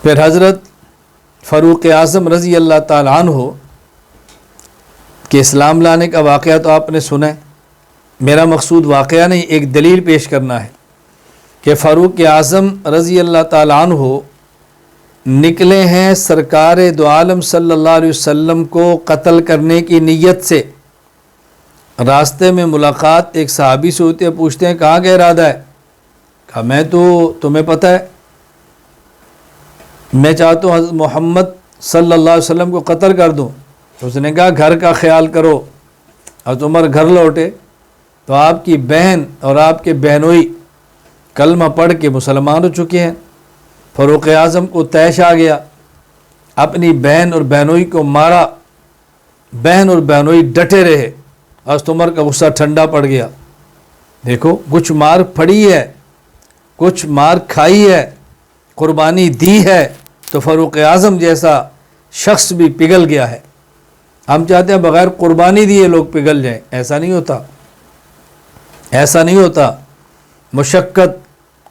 پھر حضرت فاروق اعظم رضی اللہ تعالیٰ عنہ کہ اسلام لانے کا واقعہ تو آپ نے سنا ہے، میرا مقصود واقعہ نہیں، ایک دلیل پیش کرنا ہے کہ فاروق اعظم رضی اللہ تعالیٰ عنہ نکلے ہیں سرکار دو عالم صلی اللہ علیہ وسلم کو قتل کرنے کی نیت سے۔ راستے میں ملاقات ایک صحابی سے ہوتے ہیں، پوچھتے ہیں کہاں کا ارادہ ہے؟ کہا میں تو تمہیں پتہ ہے، میں چاہتا ہوں حضرت محمد صلی اللہ علیہ وسلم کو قتل کر دوں۔ اس نے کہا گھر کا خیال کرو۔ حضرت عمر گھر لوٹے تو آپ کی بہن اور آپ کے بہنوئی کلمہ پڑھ کے مسلمان ہو چکے ہیں۔ فاروق اعظم کو طیش آ گیا، اپنی بہن اور بہنوئی کو مارا، بہن اور بہنوئی ڈٹے رہے۔ حضرت عمر کا غصہ ٹھنڈا پڑ گیا، دیکھو کچھ مار پڑی ہے، کچھ مار کھائی ہے، قربانی دی ہے، تو فاروق اعظم جیسا شخص بھی پگھل گیا ہے۔ ہم چاہتے ہیں بغیر قربانی دیے لوگ پگھل جائیں، ایسا نہیں ہوتا، ایسا نہیں ہوتا۔ مشقت،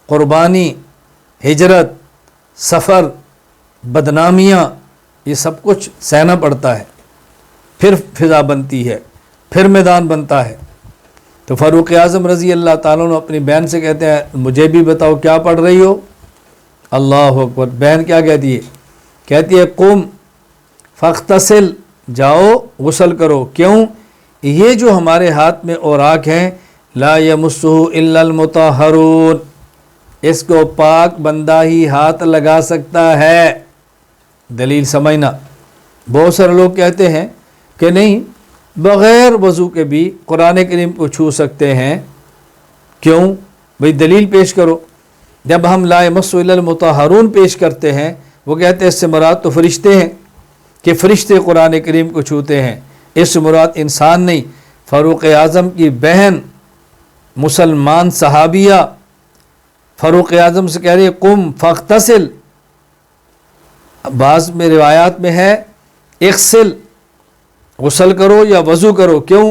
قربانی، ہجرت، سفر، بدنامیاں، یہ سب کچھ سہنا پڑتا ہے، پھر فضا بنتی ہے، پھر میدان بنتا ہے۔ تو فاروق اعظم رضی اللہ تعالیٰ عنہ اپنی بہن سے کہتے ہیں مجھے بھی بتاؤ کیا پڑھ رہی ہو؟ اللہ اکبر۔ بہن کیا کہتی ہے؟ کہتی ہے قم فاغتسل، جاؤ غسل کرو۔ کیوں؟ یہ جو ہمارے ہاتھ میں اوراق ہیں لا یمسہ الا المطہرون، اس کو پاک بندہ ہی ہاتھ لگا سکتا ہے۔ دلیل سمجھنا، بہت سارے لوگ کہتے ہیں کہ نہیں بغیر وضو کے بھی قرآن کریم کو چھو سکتے ہیں۔ کیوں؟ بھئی دلیل پیش کرو۔ جب ہم لا یمسہ الا المطہرون پیش کرتے ہیں، وہ کہتے ہیں اس سے مراد تو فرشتے ہیں کہ فرشتے قرآن کریم کو چھوتے ہیں، اس سے مراد انسان نہیں۔ فاروق اعظم کی بہن مسلمان صحابیہ فاروق اعظم سے کہہ رہی ہے قم فاغتسل، بعض میں روایات میں ہے اغسل، غسل کرو یا وضو کرو۔ کیوں؟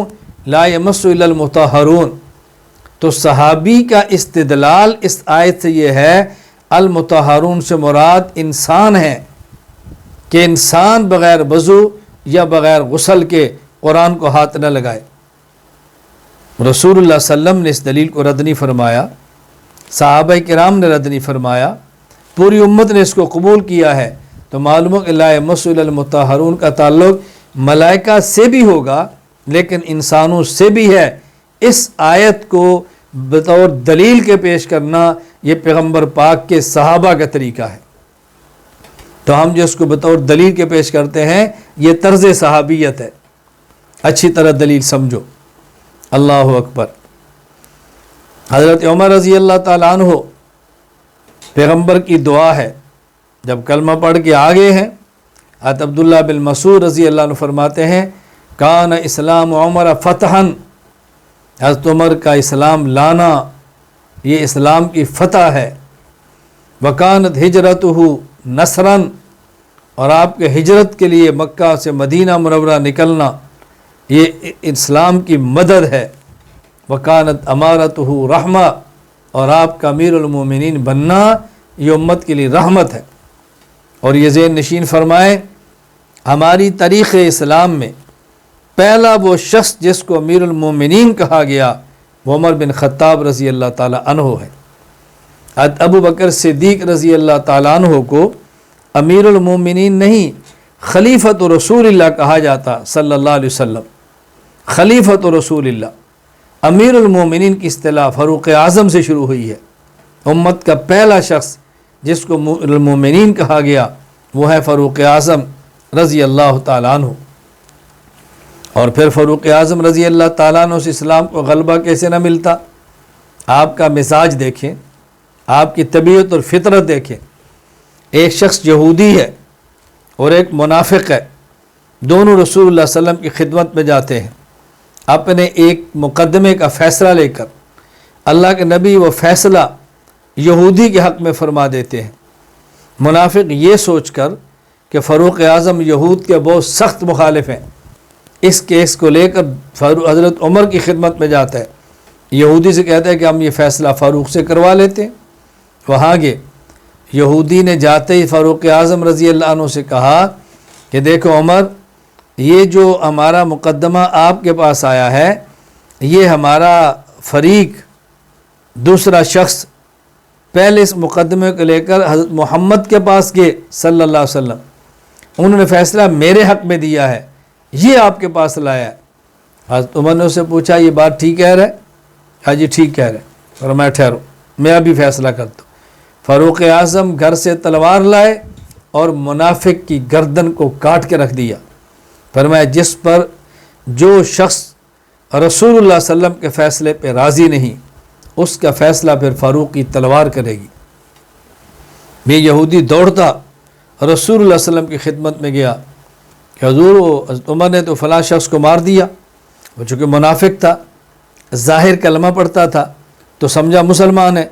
لا یمسہ الا المطہرون۔ تو صحابی کا استدلال اس آیت سے یہ ہے المطہرون سے مراد انسان ہے، کہ انسان بغیر وضو یا بغیر غسل کے قرآن کو ہاتھ نہ لگائے۔ رسول اللہ صلی اللہ علیہ وسلم نے اس دلیل کو رد نہیں فرمایا، صحابہ کرام نے رد نہیں فرمایا، پوری امت نے اس کو قبول کیا ہے۔ تو معلوم ہے کہ لا یمسہ الا المطہرون کا تعلق ملائکہ سے بھی ہوگا لیکن انسانوں سے بھی ہے۔ اس آیت کو بطور دلیل کے پیش کرنا یہ پیغمبر پاک کے صحابہ کا طریقہ ہے۔ تو ہم جو اس کو بطور دلیل کے پیش کرتے ہیں یہ طرز صحابیت ہے، اچھی طرح دلیل سمجھو۔ اللہ اکبر۔ حضرت عمر رضی اللہ تعالیٰ عنہ پیغمبر کی دعا ہے، جب کلمہ پڑھ کے آگے ہیں، حضرت عبداللہ بن مسعود رضی اللہ عنہ فرماتے ہیں کان اسلام عمر فتحً، حضرت عمر کا اسلام لانا یہ اسلام کی فتح ہے۔ وکانت ہجرتہ نصراً، اور آپ کے ہجرت کے لیے مکہ سے مدینہ منورہ نکلنا یہ اسلام کی مدد ہے۔ وکانت امارتہ رحمہ، اور آپ کا امیر المومنین بننا یہ امت کے لیے رحمت ہے۔ اور یہ ذہن نشین فرمائیں ہماری تاریخ اسلام میں پہلا وہ شخص جس کو امیر المومنین کہا گیا وہ عمر بن خطاب رضی اللہ تعالیٰ عنہ ہے۔ ابو بکر صدیق رضی اللہ تعالیٰ عنہ کو امیر المومنین نہیں خلیفۃ رسول اللہ کہا جاتا صلی اللہ علیہ وسلم، خلیفۃ رسول اللہ۔ امیر المومنین کی اصطلاح فاروق اعظم سے شروع ہوئی ہے۔ امت کا پہلا شخص جس کو امیر المومنین کہا گیا وہ ہے فاروق اعظم رضی اللہ تعالیٰ عنہ۔ اور پھر فاروق اعظم رضی اللہ تعالیٰ عنہ سے اسلام کو غلبہ کیسے نہ ملتا؟ آپ کا مزاج دیکھیں، آپ کی طبیعت اور فطرت دیکھیں۔ ایک شخص یہودی ہے اور ایک منافق ہے، دونوں رسول اللہ صلی اللہ علیہ وسلم کی خدمت میں جاتے ہیں اپنے ایک مقدمے کا فیصلہ لے کر۔ اللہ کے نبی وہ فیصلہ یہودی کے حق میں فرما دیتے ہیں، منافق یہ سوچ کر کہ فاروق اعظم یہود کے بہت سخت مخالف ہیں، اس کیس کو لے کر حضرت عمر کی خدمت میں جاتا ہے، یہودی سے کہتا ہے کہ ہم یہ فیصلہ فاروق سے کروا لیتے ہیں۔ وہاں گئے، یہودی نے جاتے ہی فاروق اعظم رضی اللہ عنہ سے کہا کہ دیکھو عمر، یہ جو ہمارا مقدمہ آپ کے پاس آیا ہے، یہ ہمارا فریق دوسرا شخص پہلے اس مقدمے کو لے کر حضرت محمد کے پاس گئے صلی اللہ علیہ وسلم، انہوں نے فیصلہ میرے حق میں دیا ہے، یہ آپ کے پاس لایا ہے۔ حضرت عمر نے اس سے پوچھا یہ بات ٹھیک کہہ رہے؟ ہاں جی ٹھیک کہہ رہے۔ فرمایا ٹھہرو، میں ابھی فیصلہ کرتا ہوں۔ فاروق اعظم گھر سے تلوار لائے اور منافق کی گردن کو کاٹ کے رکھ دیا۔ فرمایا جس پر جو شخص رسول اللہ صلی اللہ علیہ وسلم کے فیصلے پہ راضی نہیں، اس کا فیصلہ پھر فاروق کی تلوار کرے گی۔ یہ یہودی دوڑتا رسول اللہ صلی اللہ علیہ وسلم کی خدمت میں گیا کہ حضور حضرت عمر نے تو فلاں شخص کو مار دیا، وہ چونکہ منافق تھا، ظاہر کلمہ پڑھتا تھا تو سمجھا مسلمان ہے۔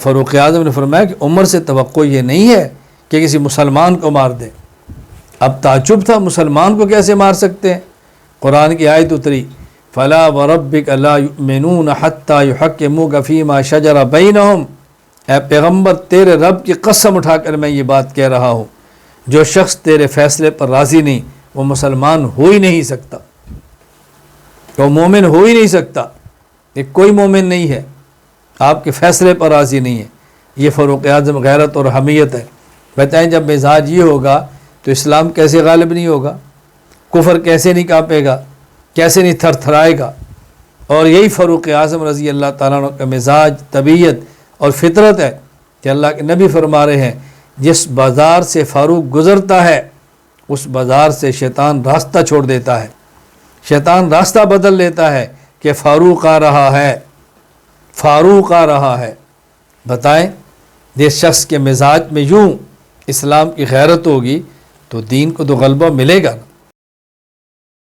فاروق اعظم نے فرمایا کہ عمر سے توقع یہ نہیں ہے کہ کسی مسلمان کو مار دے۔ اب تعجب تھا، مسلمان کو کیسے مار سکتے ہیں؟ قرآن کی آیت اتری، فَلَا وَرَبِّكَ لَا يُؤْمِنُونَ حَتَّى يُحَكِّمُوكَ فِي مَا شَجَرَ بَيْنَهُمْ۔ اے پیغمبر تیرے رب کی قسم اٹھا کر میں یہ بات کہہ رہا ہوں، جو شخص تیرے فیصلے پر راضی نہیں وہ مسلمان ہو ہی نہیں سکتا، وہ مومن ہو ہی نہیں سکتا، یہ کوئی مومن نہیں ہے، آپ کے فیصلے پر راضی نہیں ہے۔ یہ فاروق اعظم غیرت اور حمیت ہے۔ بتائیں جب مزاج یہ ہوگا تو اسلام کیسے غالب نہیں ہوگا، کفر کیسے نہیں کانپے گا، کیسے نہیں تھر تھرائے گا۔ اور یہی فاروق اعظم رضی اللہ تعالیٰ عنہ کا مزاج، طبیعت اور فطرت ہے کہ اللہ کے نبی فرما رہے ہیں جس بازار سے فاروق گزرتا ہے اس بازار سے شیطان راستہ چھوڑ دیتا ہے، شیطان راستہ بدل لیتا ہے کہ فاروق آ رہا ہے، فاروق آ رہا ہے۔ بتائیں جس شخص کے مزاج میں یوں اسلام کی غیرت ہوگی تو دین کو تو غلبہ ملے گا نا۔